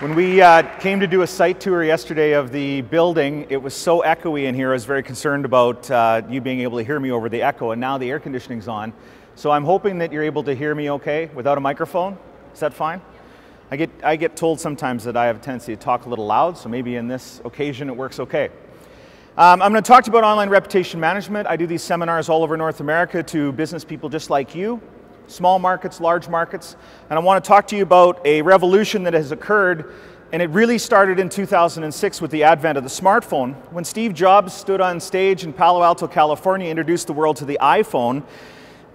When we came to do a site tour yesterday of the building, it was so echoey in here. I was very concerned about you being able to hear me over the echo, and now the air conditioning's on. So I'm hoping that you're able to hear me okay without a microphone. Is that fine? I get told sometimes that I have a tendency to talk a little loud, so maybe in this occasion it works okay. I'm going to talk to you about online reputation management. I do these seminars all over North America to business people just like you. Small markets, large markets, and I want to talk to you about a revolution that has occurred, and it really started in 2006 with the advent of the smartphone. When Steve Jobs stood on stage in Palo Alto, California, introduced the world to the iPhone,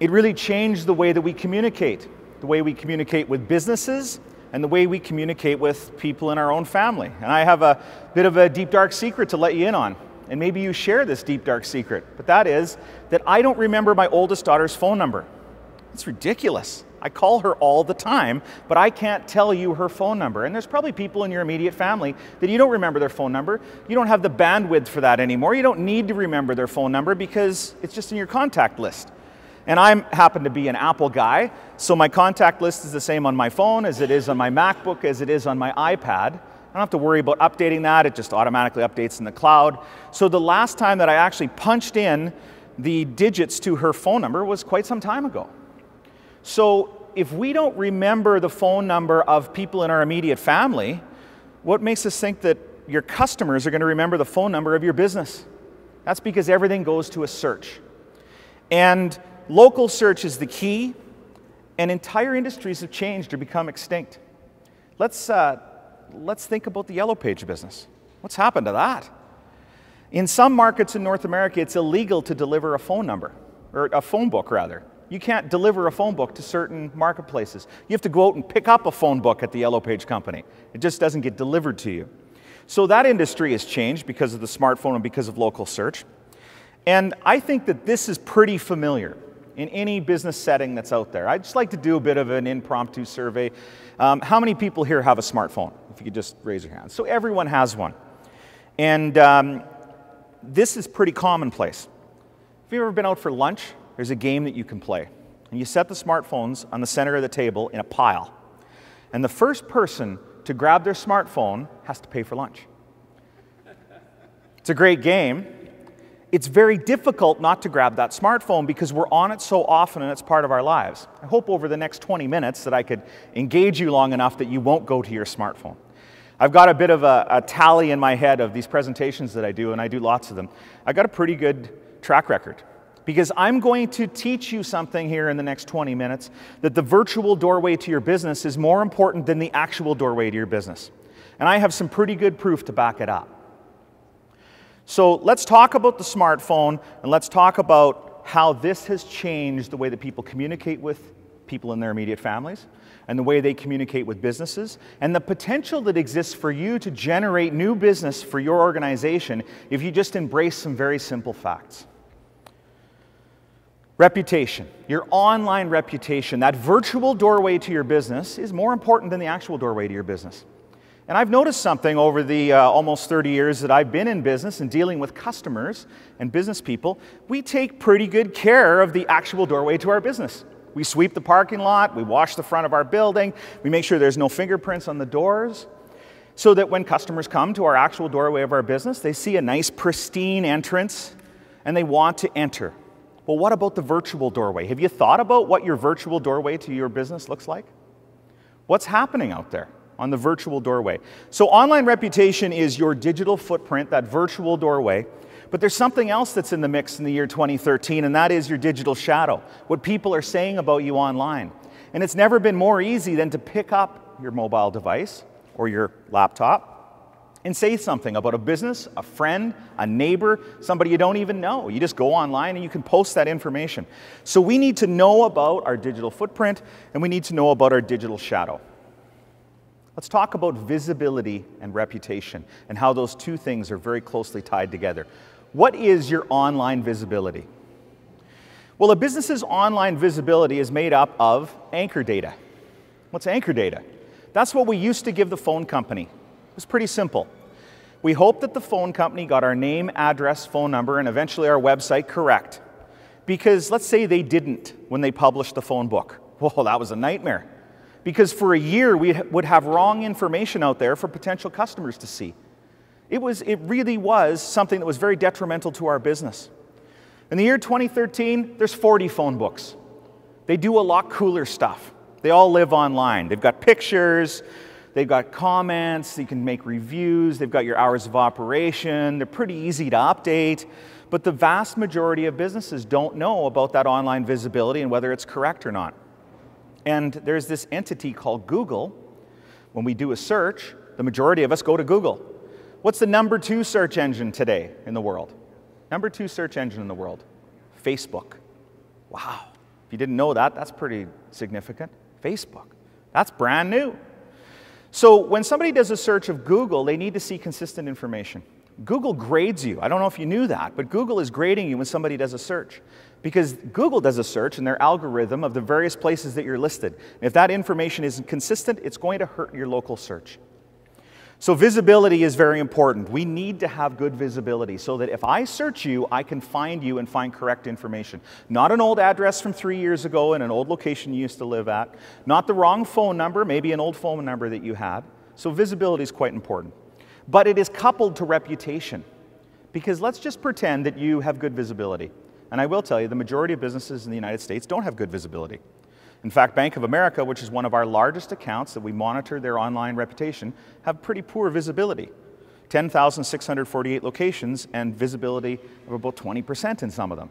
it really changed the way that we communicate with businesses, and the way we communicate with people in our own family. And I have a bit of a deep, dark secret to let you in on, and maybe you share this deep, dark secret, but that is that I don't remember my oldest daughter's phone number. It's ridiculous. I call her all the time, but I can't tell you her phone number. And there's probably people in your immediate family that you don't remember their phone number. You don't have the bandwidth for that anymore. You don't need to remember their phone number because it's just in your contact list. And I happen to be an Apple guy, so my contact list is the same on my phone as it is on my MacBook, as it is on my iPad. I don't have to worry about updating that. It just automatically updates in the cloud. So the last time that I actually punched in the digits to her phone number was quite some time ago. So if we don't remember the phone number of people in our immediate family, what makes us think that your customers are going to remember the phone number of your business? That's because everything goes to a search. And local search is the key, and entire industries have changed or become extinct. Let's think about the Yellow Page business. What's happened to that? In some markets in North America, it's illegal to deliver a phone number, or a phone book rather. You can't deliver a phone book to certain marketplaces. You have to go out and pick up a phone book at the Yellow Page company. It just doesn't get delivered to you. So that industry has changed because of the smartphone and because of local search. And I think that this is pretty familiar in any business setting that's out there. I'd just like to do a bit of an impromptu survey. How many people here have a smartphone? If you could just raise your hand. So everyone has one. And this is pretty commonplace. Have you ever been out for lunch? There's a game that you can play. And you set the smartphones on the center of the table in a pile. And the first person to grab their smartphone has to pay for lunch. It's a great game. It's very difficult not to grab that smartphone because we're on it so often and it's part of our lives. I hope over the next 20 minutes that I could engage you long enough that you won't go to your smartphone. I've got a bit of a tally in my head of these presentations that I do, and I do lots of them. I've got a pretty good track record. Because I'm going to teach you something here in the next 20 minutes, that the virtual doorway to your business is more important than the actual doorway to your business. And I have some pretty good proof to back it up. So let's talk about the smartphone, and let's talk about how this has changed the way that people communicate with people in their immediate families, and the way they communicate with businesses, and the potential that exists for you to generate new business for your organization if you just embrace some very simple facts. Reputation, your online reputation, that virtual doorway to your business is more important than the actual doorway to your business. And I've noticed something over the almost 30 years that I've been in business and dealing with customers and business people. We take pretty good care of the actual doorway to our business. We sweep the parking lot, we wash the front of our building, we make sure there's no fingerprints on the doors, so that when customers come to our actual doorway of our business, they see a nice pristine entrance and they want to enter. Well, what about the virtual doorway? Have you thought about what your virtual doorway to your business looks like? What's happening out there on the virtual doorway? So online reputation is your digital footprint, that virtual doorway. But there's something else that's in the mix in the year 2013, and that is your digital shadow, what people are saying about you online. And it's never been more easy than to pick up your mobile device or your laptop and say something about a business, a friend, a neighbor, somebody you don't even know. You just go online and you can post that information. So we need to know about our digital footprint, and we need to know about our digital shadow. Let's talk about visibility and reputation and how those two things are very closely tied together. What is your online visibility? Well, a business's online visibility is made up of anchor data. What's anchor data? That's what we used to give the phone company. It was pretty simple. We hoped that the phone company got our name, address, phone number, and eventually our website correct. Because let's say they didn't when they published the phone book. Well, that was a nightmare. because for a year we would have wrong information out there for potential customers to see. It really was something that was very detrimental to our business. In the year 2013, there's 40 phone books. They do a lot cooler stuff. They all live online. They've got pictures, they've got comments, you can make reviews, they've got your hours of operation, they're pretty easy to update, but the vast majority of businesses don't know about that online visibility and whether it's correct or not. And there's this entity called Google. When we do a search, the majority of us go to Google. What's the number 2 search engine today in the world? Number 2 search engine in the world, Facebook. Wow, if you didn't know that, that's pretty significant. Facebook, that's brand new. So when somebody does a search of Google, they need to see consistent information. Google grades you. I don't know if you knew that, but Google is grading you when somebody does a search. Because Google does a search in their algorithm of the various places that you're listed. And if that information isn't consistent, it's going to hurt your local search. So visibility is very important. We need to have good visibility so that if I search you, I can find you and find correct information. Not an old address from 3 years ago in an old location you used to live at. Not the wrong phone number, maybe an old phone number that you had. So visibility is quite important. But it is coupled to reputation. Because let's just pretend that you have good visibility. And I will tell you, the majority of businesses in the United States don't have good visibility. In fact, Bank of America, which is one of our largest accounts that we monitor their online reputation, have pretty poor visibility. 10,648 locations and visibility of about 20% in some of them.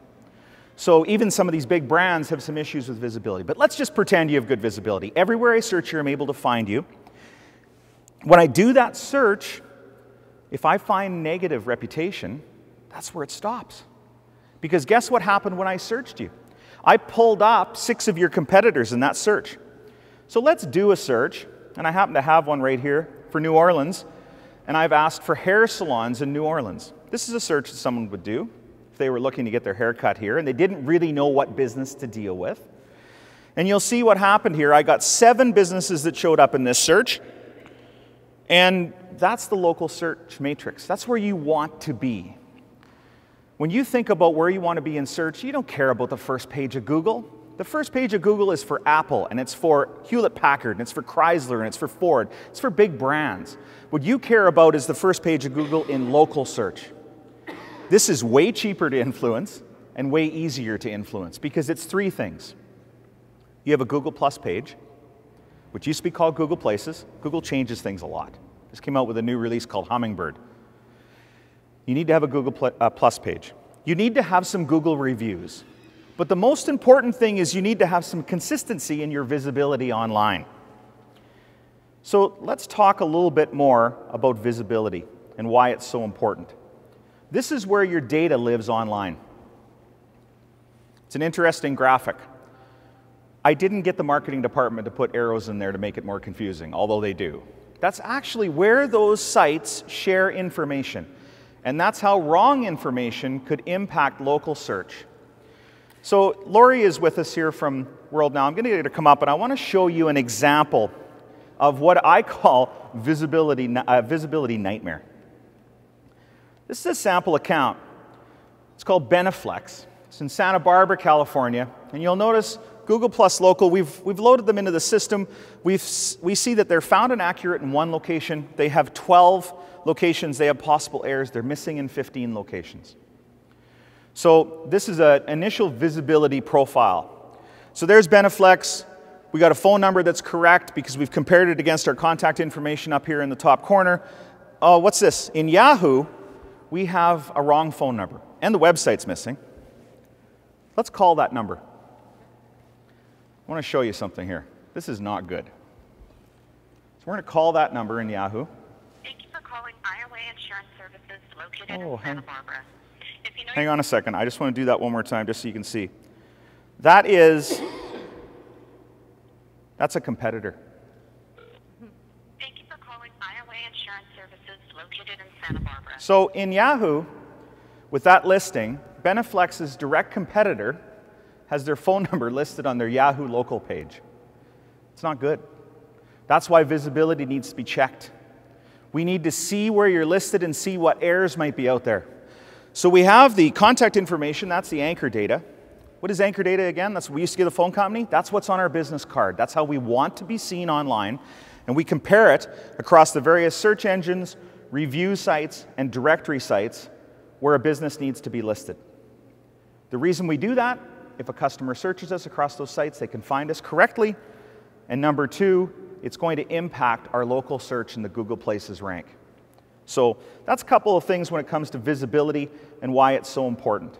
So even some of these big brands have some issues with visibility. But let's just pretend you have good visibility. Everywhere I search you, I'm able to find you. When I do that search, if I find negative reputation, that's where it stops. Because guess what happened when I searched you? I pulled up 6 of your competitors in that search. So let's do a search, and I happen to have one right here for New Orleans, and I've asked for hair salons in New Orleans. This is a search that someone would do if they were looking to get their hair cut here, and they didn't really know what business to deal with. And you'll see what happened here. I got 7 businesses that showed up in this search, and that's the local search matrix. That's where you want to be. When you think about where you want to be in search, you don't care about the first page of Google. The first page of Google is for Apple, and it's for Hewlett-Packard, and it's for Chrysler, and it's for Ford. It's for big brands. What you care about is the first page of Google in local search. This is way cheaper to influence and way easier to influence because it's 3 things. You have a Google Plus page, which used to be called Google Places. Google changes things a lot. Just came out with a new release called Hummingbird. You need to have a Google Plus page. You need to have some Google reviews. But the most important thing is you need to have some consistency in your visibility online. So let's talk a little bit more about visibility and why it's so important. This is where your data lives online. It's an interesting graphic. I didn't get the marketing department to put arrows in there to make it more confusing, although they do. That's actually where those sites share information. And that's how wrong information could impact local search. So Lori is with us here from World Now. I'm going to get her to come up, and I want to show you an example of what I call visibility nightmare. This is a sample account. It's called Beneflex. It's in Santa Barbara, California. And you'll notice Google Plus Local, we've loaded them into the system. We see that they're found and accurate in 1 location. They have 12 locations. They have possible errors. They're missing in 15 locations. So this is an initial visibility profile. So there's Beneflex. We got a phone number that's correct because we've compared it against our contact information up here in the top corner. What's this? In Yahoo, we have a wrong phone number, and the website's missing. Let's call that number. I want to show you something here. This is not good. So we're going to call that number in Yahoo. Thank you for calling Iowa Insurance Services located in Santa Barbara. Hang on a second. I just want to do that one more time just so you can see. That's a competitor. Thank you for calling Iowa Insurance Services located in Santa Barbara. So in Yahoo, with that listing, Beneflex's direct competitor has their phone number listed on their Yahoo local page. It's not good. That's why visibility needs to be checked. We need to see where you're listed and see what errors might be out there. So we have the contact information, that's the anchor data. What is anchor data again? That's what we used to give the phone company. That's what's on our business card. That's how we want to be seen online. And we compare it across the various search engines, review sites, and directory sites where a business needs to be listed. The reason we do that, if a customer searches us across those sites, they can find us correctly. And number two, it's going to impact our local search in the Google Places rank. So that's a couple of things when it comes to visibility and why it's so important.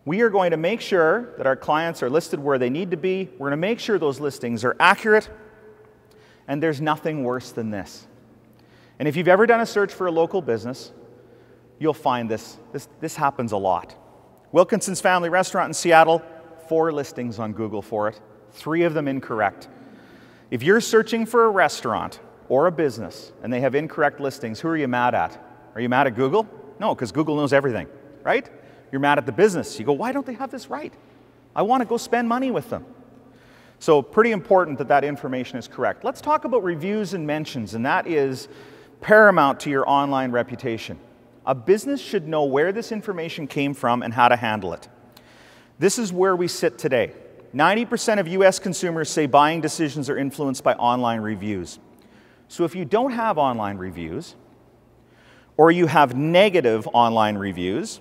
We are going to make sure that our clients are listed where they need to be. We're going to make sure those listings are accurate. And there's nothing worse than this. And if you've ever done a search for a local business, you'll find this happens a lot. Wilkinson's Family Restaurant in Seattle, 4 listings on Google for it, 3 of them incorrect. If you're searching for a restaurant or a business and they have incorrect listings, who are you mad at? Are you mad at Google? No, because Google knows everything, right? You're mad at the business. You go, why don't they have this right? I want to go spend money with them. So pretty important that that information is correct. Let's talk about reviews and mentions, and that is paramount to your online reputation. A business should know where this information came from and how to handle it. This is where we sit today. 90% of US consumers say buying decisions are influenced by online reviews. So if you don't have online reviews, or you have negative online reviews,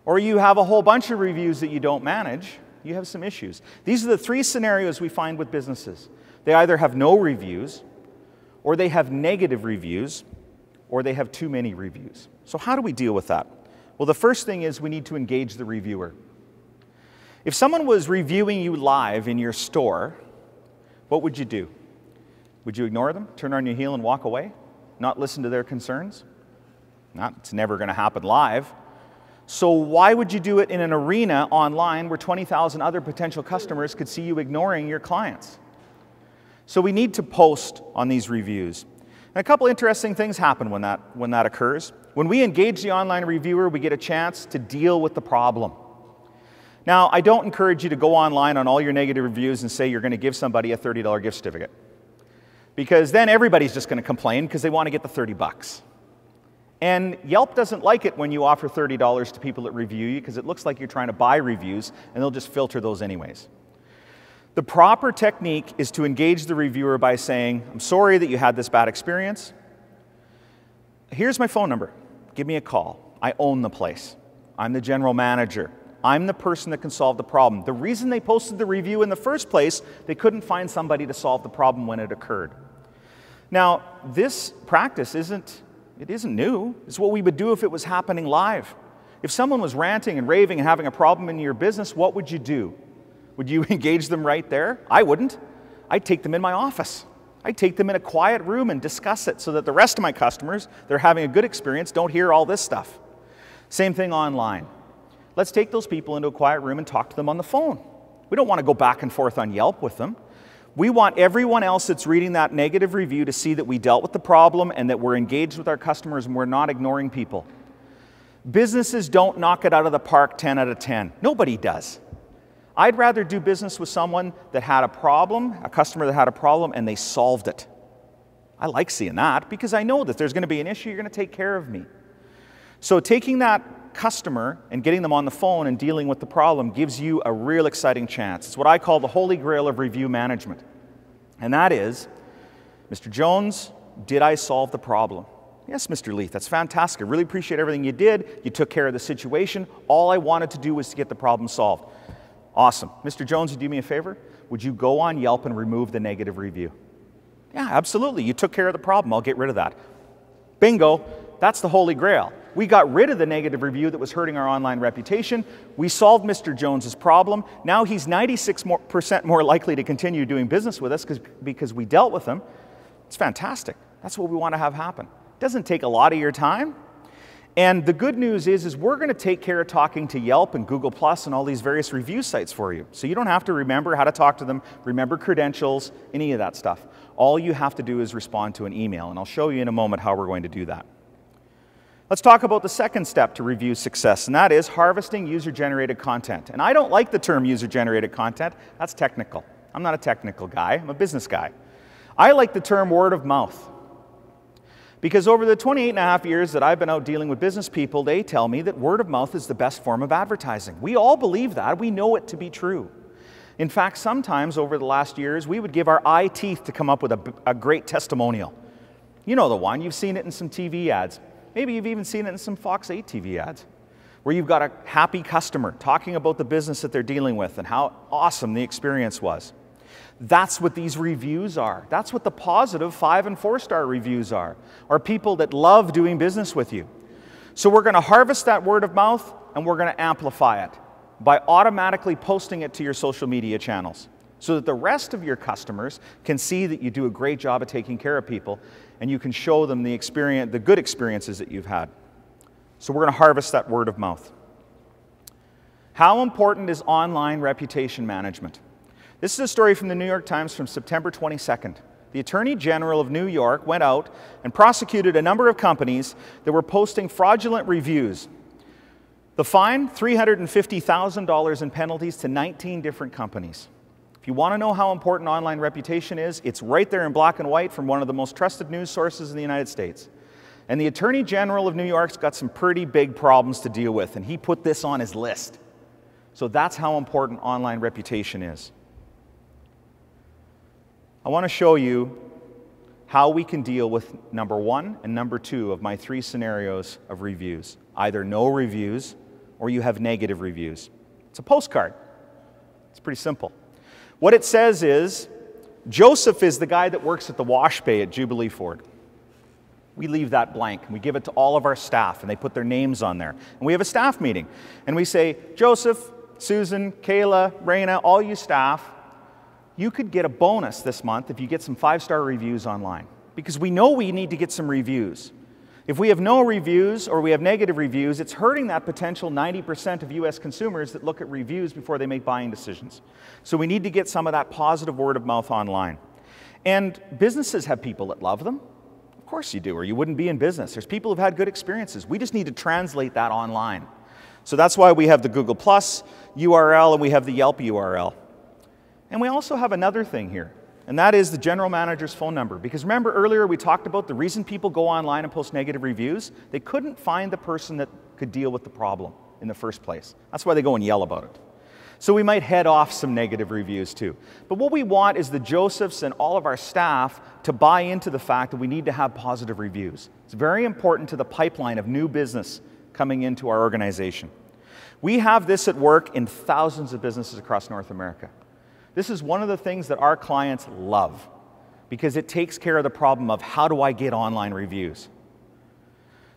or you have a whole bunch of reviews that you don't manage, you have some issues. These are the 3 scenarios we find with businesses. They either have no reviews, or they have negative reviews, or they have too many reviews. So how do we deal with that? Well, the first thing is we need to engage the reviewer. If someone was reviewing you live in your store, what would you do? Would you ignore them, turn on your heel and walk away? Not listen to their concerns? It's never going to happen live. So why would you do it in an arena online where 20,000 other potential customers could see you ignoring your clients? So we need to post on these reviews. And a couple interesting things happen when that occurs. When we engage the online reviewer, we get a chance to deal with the problem. Now, I don't encourage you to go online on all your negative reviews and say you're going to give somebody a $30 gift certificate. Because then everybody's just going to complain because they want to get the 30 bucks. And Yelp doesn't like it when you offer $30 to people that review you because it looks like you're trying to buy reviews and they'll just filter those anyways. The proper technique is to engage the reviewer by saying, I'm sorry that you had this bad experience. Here's my phone number. Give me a call. I own the place. I'm the general manager. I'm the person that can solve the problem. The reason they posted the review in the first place, they couldn't find somebody to solve the problem when it occurred. Now, this practice isn't new. It's what we would do if it was happening live. If someone was ranting and raving and having a problem in your business, what would you do? Would you engage them right there? I wouldn't. I'd take them in my office. I'd take them in a quiet room and discuss it so that the rest of my customers, they're having a good experience, don't hear all this stuff. Same thing online. Let's take those people into a quiet room and talk to them on the phone. We don't want to go back and forth on Yelp with them. We want everyone else that's reading that negative review to see that we dealt with the problem and that we're engaged with our customers and we're not ignoring people. Businesses don't knock it out of the park 10 out of 10. Nobody does. I'd rather do business with someone that had a problem, a customer that had a problem, and they solved it. I like seeing that because I know that there's going to be an issue, you're going to take care of me. So taking that customer and getting them on the phone and dealing with the problem gives you a real exciting chance. It's what I call the holy grail of review management. And that is, Mr. Jones, did I solve the problem? Yes, Mr. Leith, that's fantastic. I really appreciate everything you did. You took care of the situation. All I wanted to do was to get the problem solved. Awesome. Mr. Jones, you do me a favor? Would you go on Yelp and remove the negative review? Yeah, absolutely. You took care of the problem. I'll get rid of that. Bingo. That's the holy grail. We got rid of the negative review that was hurting our online reputation. We solved Mr. Jones's problem. Now he's 96% more likely to continue doing business with us because we dealt with him. It's fantastic. That's what we want to have happen. It doesn't take a lot of your time. And the good news is we're going to take care of talking to Yelp and Google Plus and all these various review sites for you. So you don't have to remember how to talk to them, remember credentials, any of that stuff. All you have to do is respond to an email, and I'll show you in a moment how we're going to do that. Let's talk about the second step to review success, and that is harvesting user-generated content. And I don't like the term user-generated content. That's technical. I'm not a technical guy. I'm a business guy. I like the term word of mouth. Because over the 28 and a half years that I've been out dealing with business people, they tell me that word of mouth is the best form of advertising. We all believe that. We know it to be true. In fact, sometimes over the last years, we would give our eye teeth to come up with a great testimonial. You know the one. You've seen it in some TV ads. Maybe you've even seen it in some Fox 8 TV ads, where you've got a happy customer talking about the business that they're dealing with and how awesome the experience was. That's what these reviews are. That's what the positive 5- and 4-star reviews are people that love doing business with you. So we're going to harvest that word of mouth and we're going to amplify it by automatically posting it to your social media channels so that the rest of your customers can see that you do a great job of taking care of people and you can show them the good experiences that you've had. So we're going to harvest that word of mouth. How important is online reputation management? This is a story from the New York Times from September 22nd. The Attorney General of New York went out and prosecuted a number of companies that were posting fraudulent reviews. The fine, $350,000 in penalties to 19 different companies. If you want to know how important online reputation is, it's right there in black and white from one of the most trusted news sources in the United States. And the Attorney General of New York's got some pretty big problems to deal with, and he put this on his list. So that's how important online reputation is. I want to show you how we can deal with number 1 and number 2 of my 3 scenarios of reviews. Either no reviews or you have negative reviews. It's a postcard. It's pretty simple. What it says is, Joseph is the guy that works at the wash bay at Jubilee Ford. We leave that blank. We give it to all of our staff and they put their names on there. And we have a staff meeting and we say, Joseph, Susan, Kayla, Raina, all you staff, you could get a bonus this month if you get some 5-star reviews online. Because we know we need to get some reviews. If we have no reviews or we have negative reviews, it's hurting that potential 90% of US consumers that look at reviews before they make buying decisions. So we need to get some of that positive word of mouth online. And businesses have people that love them. Of course you do, or you wouldn't be in business. There's people who've had good experiences. We just need to translate that online. So that's why we have the Google Plus URL and we have the Yelp URL. And we also have another thing here, and that is the general manager's phone number. Because remember earlier we talked about the reason people go online and post negative reviews? They couldn't find the person that could deal with the problem in the first place. That's why they go and yell about it. So we might head off some negative reviews too. But what we want is the Josephs and all of our staff to buy into the fact that we need to have positive reviews. It's very important to the pipeline of new business coming into our organization. We have this at work in thousands of businesses across North America. This is one of the things that our clients love because it takes care of the problem of how do I get online reviews.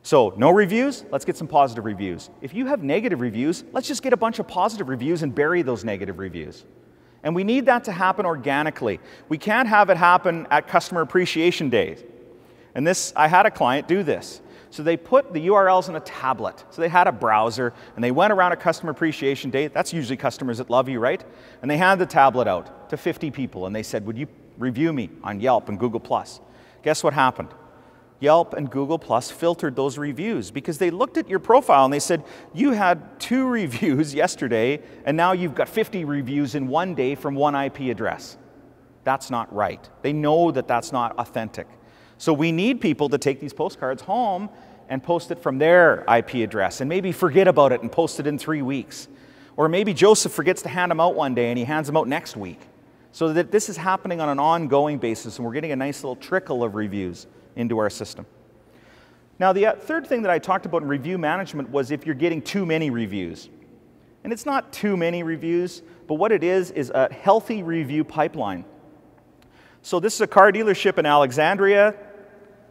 So no reviews, let's get some positive reviews. If you have negative reviews, let's just get a bunch of positive reviews and bury those negative reviews. And we need that to happen organically. We can't have it happen at Customer Appreciation Day. And I had a client do this. So they put the URLs in a tablet. So they had a browser, and they went around a Customer Appreciation Day. That's usually customers that love you, right? And they handed the tablet out to 50 people, and they said, would you review me on Yelp and Google+? Guess what happened? Yelp and Google+ filtered those reviews because they looked at your profile and they said, you had 2 reviews yesterday, and now you've got 50 reviews in one day from one IP address. That's not right. They know that that's not authentic. So we need people to take these postcards home and post it from their IP address and maybe forget about it and post it in 3 weeks. Or maybe Joseph forgets to hand them out one day and he hands them out next week. So that this is happening on an ongoing basis and we're getting a nice little trickle of reviews into our system. Now the third thing that I talked about in review management was if you're getting too many reviews. And it's not too many reviews, but what it is a healthy review pipeline. So this is a car dealership in Alexandria,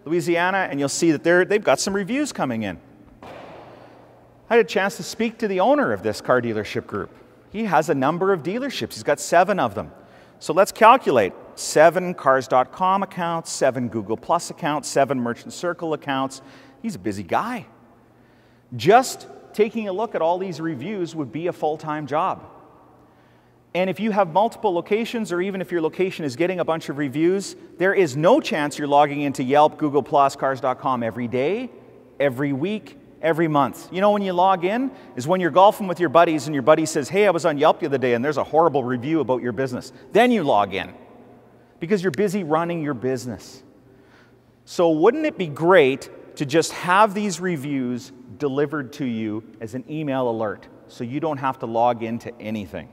Louisiana, and you'll see that they've got some reviews coming in. I had a chance to speak to the owner of this car dealership group. He has a number of dealerships. He's got 7 of them. So let's calculate. 7 Cars.com accounts, 7 Google+ accounts, 7 Merchant Circle accounts. He's a busy guy. Just taking a look at all these reviews would be a full-time job. And if you have multiple locations, or even if your location is getting a bunch of reviews, there is no chance you're logging into Yelp, Google+, Cars.com every day, every week, every month. You know when you log in is when you're golfing with your buddies and your buddy says, hey, I was on Yelp the other day and there's a horrible review about your business. Then you log in because you're busy running your business. So wouldn't it be great to just have these reviews delivered to you as an email alert so you don't have to log into anything?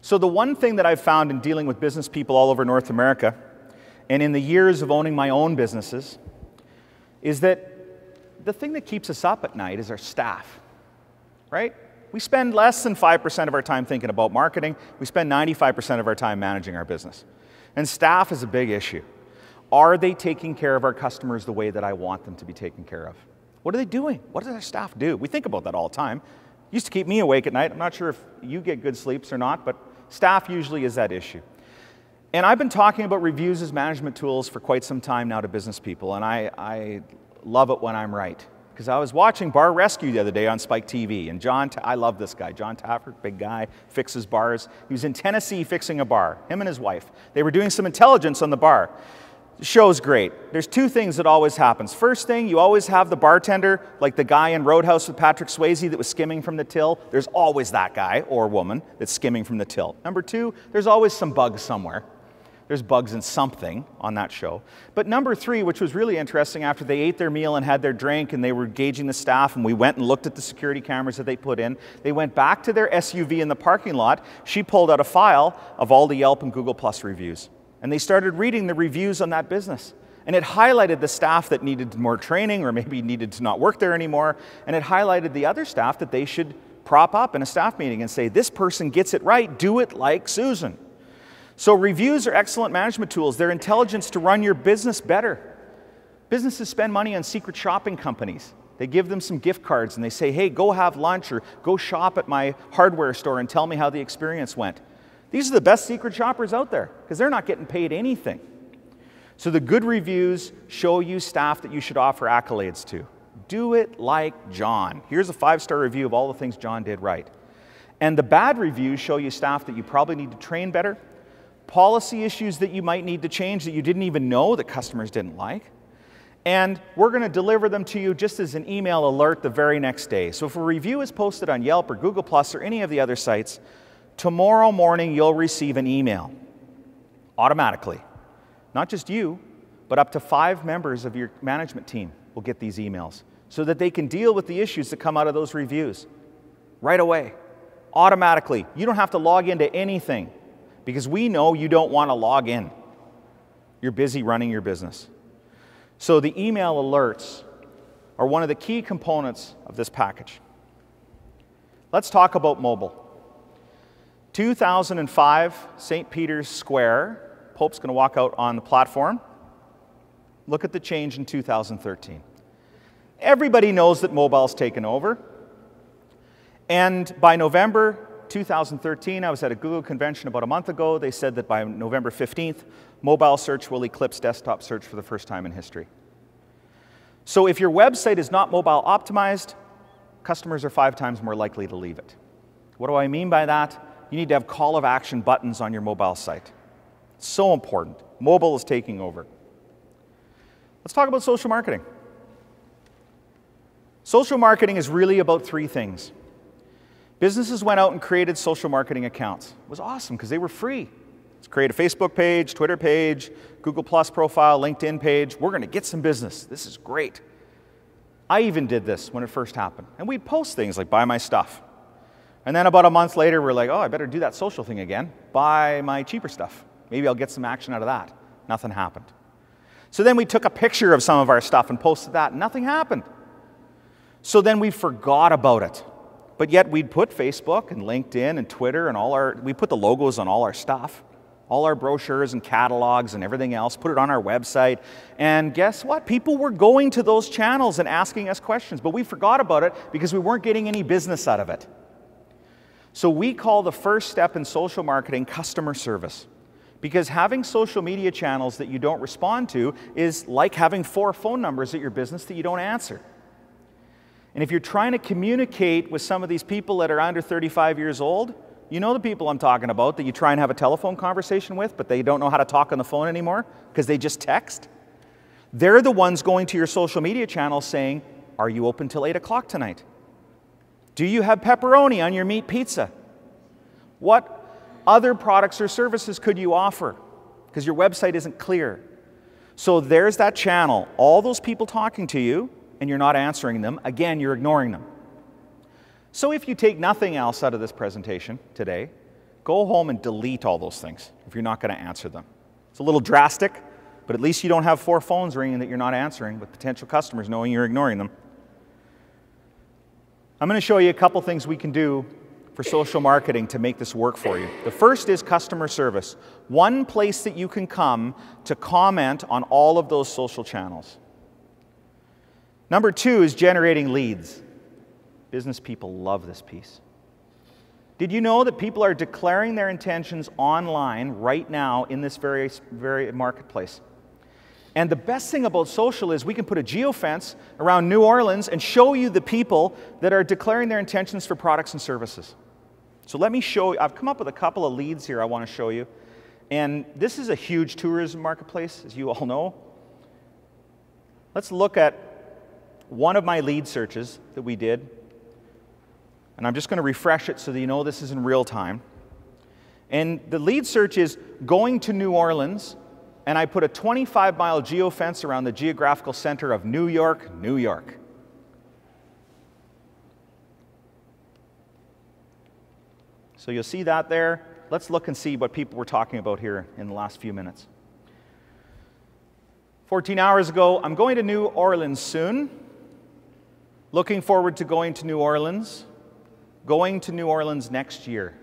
So the one thing that I've found in dealing with business people all over North America, and in the years of owning my own businesses, is that the thing that keeps us up at night is our staff, right? We spend less than 5% of our time thinking about marketing. We spend 95% of our time managing our business. And staff is a big issue. Are they taking care of our customers the way that I want them to be taken care of? What are they doing? What does our staff do? We think about that all the time. It used to keep me awake at night. I'm not sure if you get good sleeps or not, but staff usually is that issue. And I've been talking about reviews as management tools for quite some time now to business people, and I love it when I'm right. Because I was watching Bar Rescue the other day on Spike TV, and I love this guy, John Taffert, big guy, fixes bars. He was in Tennessee fixing a bar, him and his wife. They were doing some intelligence on the bar. The show's great. There's two things that always happens. First thing, you always have the bartender, like the guy in Roadhouse with Patrick Swayze that was skimming from the till. There's always that guy or woman that's skimming from the till. Number two, there's always some bugs somewhere. There's bugs in something on that show. But number three, which was really interesting, after they ate their meal and had their drink and they were gauging the staff and we went and looked at the security cameras that they put in, they went back to their SUV in the parking lot. She pulled out a file of all the Yelp and Google Plus reviews. And they started reading the reviews on that business. And it highlighted the staff that needed more training or maybe needed to not work there anymore. And it highlighted the other staff that they should prop up in a staff meeting and say, this person gets it right, do it like Susan. So reviews are excellent management tools. They're intelligence to run your business better. Businesses spend money on secret shopping companies. They give them some gift cards and they say, hey, go have lunch or go shop at my hardware store and tell me how the experience went. These are the best secret shoppers out there because they're not getting paid anything. So the good reviews show you staff that you should offer accolades to. Do it like John. Here's a 5-star review of all the things John did right. And the bad reviews show you staff that you probably need to train better, policy issues that you might need to change that you didn't even know that customers didn't like. And we're going to deliver them to you just as an email alert the very next day. So if a review is posted on Yelp or Google Plus or any of the other sites, tomorrow morning you'll receive an email automatically. Not just you, but up to 5 members of your management team will get these emails so that they can deal with the issues that come out of those reviews right away, automatically. You don't have to log into anything because we know you don't want to log in. You're busy running your business. So the email alerts are one of the key components of this package. Let's talk about mobile. 2005, St. Peter's Square. Pope's going to walk out on the platform. Look at the change in 2013. Everybody knows that mobile's taken over. And by November 2013, I was at a Google convention about a month ago. They said that by November 15th, mobile search will eclipse desktop search for the first time in history. So if your website is not mobile optimized, customers are 5 times more likely to leave it. What do I mean by that? You need to have call of action buttons on your mobile site. It's so important. Mobile is taking over. Let's talk about social marketing. Social marketing is really about 3 things. Businesses went out and created social marketing accounts. It was awesome because they were free. Let's create a Facebook page, Twitter page, Google Plus profile, LinkedIn page. We're going to get some business. This is great. I even did this when it first happened. And we'd post things like, buy my stuff. And then about a month later, we're like, oh, I better do that social thing again. Buy my cheaper stuff. Maybe I'll get some action out of that. Nothing happened. So then we took a picture of some of our stuff and posted that. Nothing happened. So then we forgot about it. But yet we'd put Facebook and LinkedIn and Twitter and we put the logos on all our stuff, all our brochures and catalogs and everything else, put it on our website. And guess what? People were going to those channels and asking us questions, but we forgot about it because we weren't getting any business out of it. So we call the first step in social marketing customer service. Because having social media channels that you don't respond to is like having 4 phone numbers at your business that you don't answer. And if you're trying to communicate with some of these people that are under 35 years old, you know the people I'm talking about that you try and have a telephone conversation with, but they don't know how to talk on the phone anymore because they just text. They're the ones going to your social media channel saying, are you open till 8 o'clock tonight? Do you have pepperoni on your meat pizza? What other products or services could you offer? Because your website isn't clear. So there's that channel, all those people talking to you, and you're not answering them. Again, you're ignoring them. So if you take nothing else out of this presentation today, go home and delete all those things if you're not going to answer them. It's a little drastic, but at least you don't have 4 phones ringing that you're not answering with potential customers knowing you're ignoring them. I'm going to show you a couple things we can do for social marketing to make this work for you. The first is customer service. One place that you can come to comment on all of those social channels. Number 2 is generating leads. Business people love this piece. Did you know that people are declaring their intentions online right now in this very marketplace? And the best thing about social is we can put a geofence around New Orleans and show you the people that are declaring their intentions for products and services. So let me show you, I've come up with a couple of leads here I want to show you. And this is a huge tourism marketplace, as you all know. Let's look at one of my lead searches that we did. And I'm just going to refresh it so that you know this is in real time. And the lead search is going to New Orleans, and I put a 25-mile geofence around the geographical center of New York, New York. So you'll see that there. Let's look and see what people were talking about here in the last few minutes. 14 hours ago, I'm going to New Orleans soon. Looking forward to going to New Orleans. Going to New Orleans next year.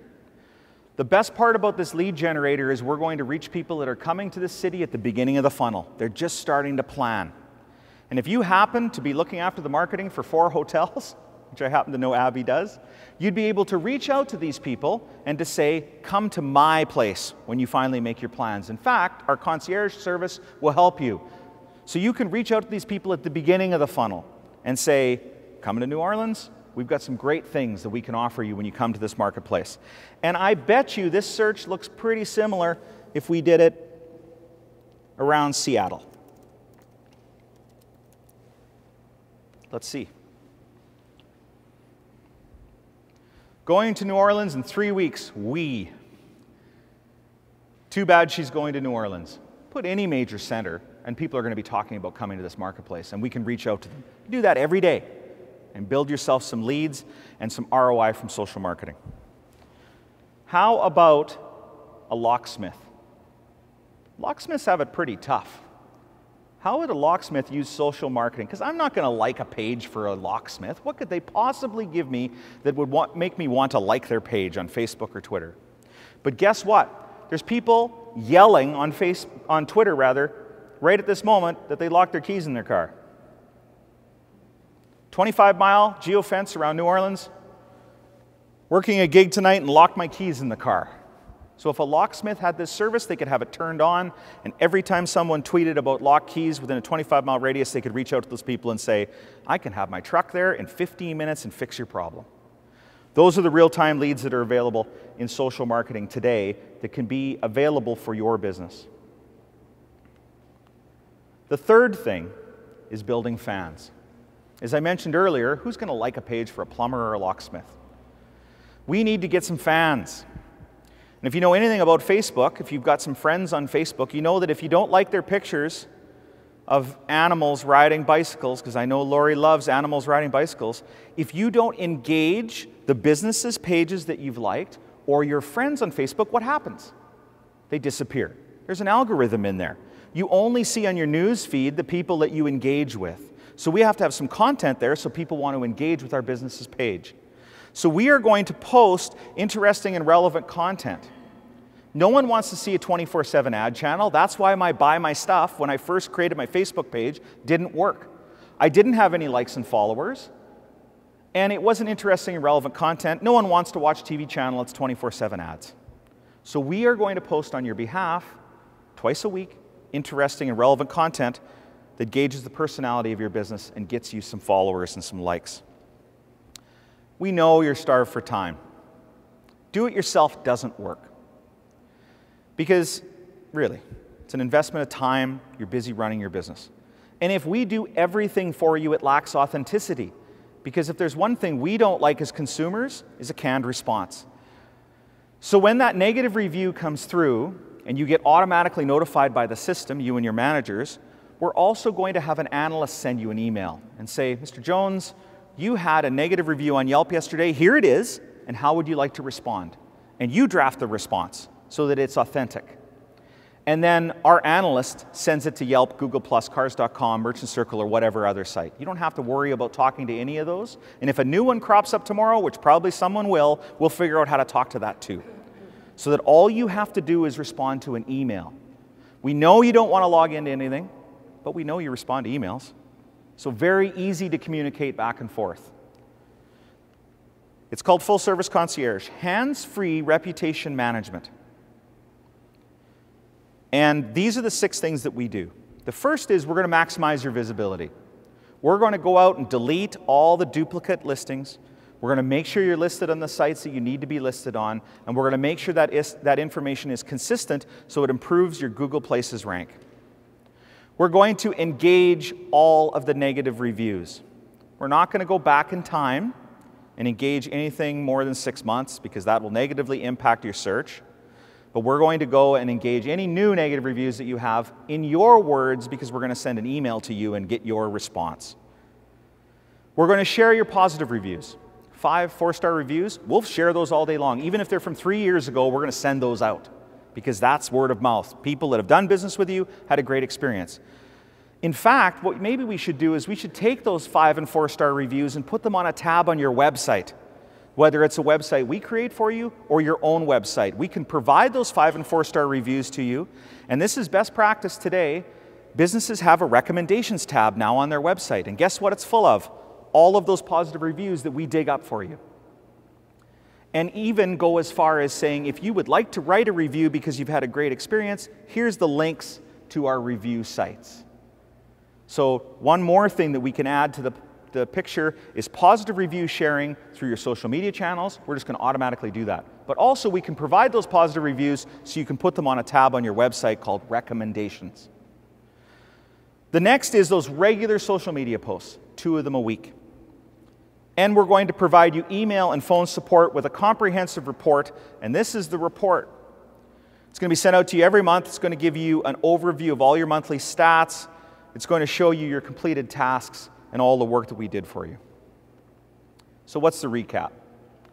The best part about this lead generator is we're going to reach people that are coming to the city at the beginning of the funnel. They're just starting to plan. And if you happen to be looking after the marketing for 4 hotels, which I happen to know Abby does, you'd be able to reach out to these people and to say, come to my place when you finally make your plans. In fact, our concierge service will help you. So you can reach out to these people at the beginning of the funnel and say, coming to New Orleans? We've got some great things that we can offer you when you come to this marketplace. And I bet you this search looks pretty similar if we did it around Seattle. Let's see. Going to New Orleans in 3 weeks, we. Too bad she's going to New Orleans. Put any major center, and people are going to be talking about coming to this marketplace, and we can reach out to them. Do that every day, and build yourself some leads and some ROI from social marketing. How about a locksmith? Locksmiths have it pretty tough. How would a locksmith use social marketing? Because I'm not going to like a page for a locksmith. What could they possibly give me that would make me want to like their page on Facebook or Twitter? But guess what? There's people yelling on Twitter right at this moment that they locked their keys in their car. 25-mile geofence around New Orleans. Working a gig tonight and locked my keys in the car. So if a locksmith had this service, they could have it turned on, and every time someone tweeted about locked keys within a 25-mile radius, they could reach out to those people and say, I can have my truck there in 15 minutes and fix your problem. Those are the real-time leads that are available in social marketing today that can be available for your business. The third thing is building fans. As I mentioned earlier, who's going to like a page for a plumber or a locksmith? We need to get some fans. And if you know anything about Facebook, if you've got some friends on Facebook, you know that if you don't like their pictures of animals riding bicycles, because I know Lori loves animals riding bicycles, if you don't engage the businesses' pages that you've liked or your friends on Facebook, what happens? They disappear. There's an algorithm in there. You only see on your news feed the people that you engage with. So we have to have some content there so people want to engage with our business's page. So we are going to post interesting and relevant content. No one wants to see a 24/7 ad channel. That's why my Buy My Stuff, when I first created my Facebook page, didn't work. I didn't have any likes and followers, and it wasn't interesting and relevant content. No one wants to watch a TV channel that's 24/7 ads. So we are going to post on your behalf, twice a week, interesting and relevant content that gauges the personality of your business and gets you some followers and some likes. We know you're starved for time. Do-it-yourself doesn't work. Because, really, it's an investment of time. You're busy running your business. And if we do everything for you, it lacks authenticity. Because if there's one thing we don't like as consumers, is a canned response. So when that negative review comes through, and you get automatically notified by the system, you and your managers, we're also going to have an analyst send you an email and say, Mr. Jones, you had a negative review on Yelp yesterday, here it is, and how would you like to respond? And you draft the response so that it's authentic. And then our analyst sends it to Yelp, Google+, Cars.com, Merchant Circle, or whatever other site. You don't have to worry about talking to any of those. And if a new one crops up tomorrow, which probably someone will, we'll figure out how to talk to that too. So that all you have to do is respond to an email. We know you don't want to log into anything, but we know you respond to emails. So very easy to communicate back and forth. It's called Full Service Concierge, hands-free reputation management. And these are the 6 things that we do. The first is we're going to maximize your visibility. We're going to go out and delete all the duplicate listings. We're going to make sure you're listed on the sites that you need to be listed on, and we're going to make sure that that information is consistent so it improves your Google Places rank. We're going to engage all of the negative reviews. We're not going to go back in time and engage anything more than 6 months because that will negatively impact your search. But we're going to go and engage any new negative reviews that you have in your words because we're going to send an email to you and get your response. We're going to share your positive reviews. 5 4-star reviews, we'll share those all day long. Even if they're from 3 years ago, we're going to send those out because that's word of mouth. People that have done business with you had a great experience. In fact, what maybe we should do is we should take those 5 and 4-star reviews and put them on a tab on your website. Whether it's a website we create for you or your own website. We can provide those 5 and 4-star reviews to you. And this is best practice today. Businesses have a recommendations tab now on their website. And guess what it's full of? All of those positive reviews that we dig up for you. And even go as far as saying, if you would like to write a review because you've had a great experience, here's the links to our review sites. So one more thing that we can add to the picture is positive review sharing through your social media channels. We're just going to automatically do that. But also we can provide those positive reviews so you can put them on a tab on your website called recommendations. The next is those regular social media posts, 2 of them a week. And we're going to provide you email and phone support with a comprehensive report, and this is the report. It's going to be sent out to you every month. It's going to give you an overview of all your monthly stats. It's going to show you your completed tasks and all the work that we did for you. So what's the recap?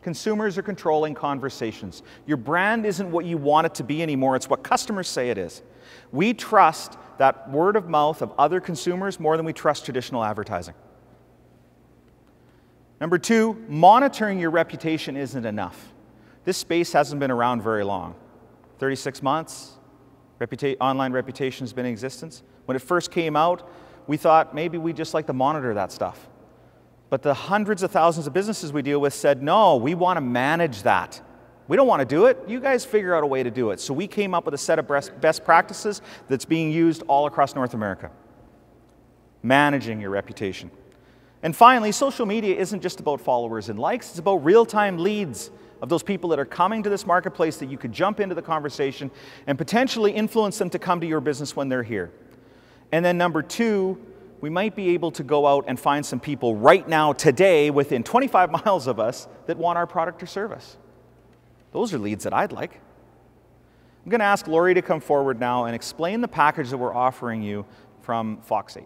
Consumers are controlling conversations. Your brand isn't what you want it to be anymore. It's what customers say it is. We trust that word of mouth of other consumers more than we trust traditional advertising. Number 2, monitoring your reputation isn't enough. This space hasn't been around very long. 36 months, online reputation has been in existence. When it first came out, we thought maybe we'd just like to monitor that stuff. But the hundreds of thousands of businesses we deal with said, no, we want to manage that. We don't want to do it. You guys figure out a way to do it. So we came up with a set of best practices that's being used all across North America. Managing your reputation. And finally, social media isn't just about followers and likes. It's about real-time leads of those people that are coming to this marketplace that you could jump into the conversation and potentially influence them to come to your business when they're here. And then number 2, we might be able to go out and find some people right now, today, within 25 miles of us that want our product or service. Those are leads that I'd like. I'm going to ask Lori to come forward now and explain the package that we're offering you from Fox 8.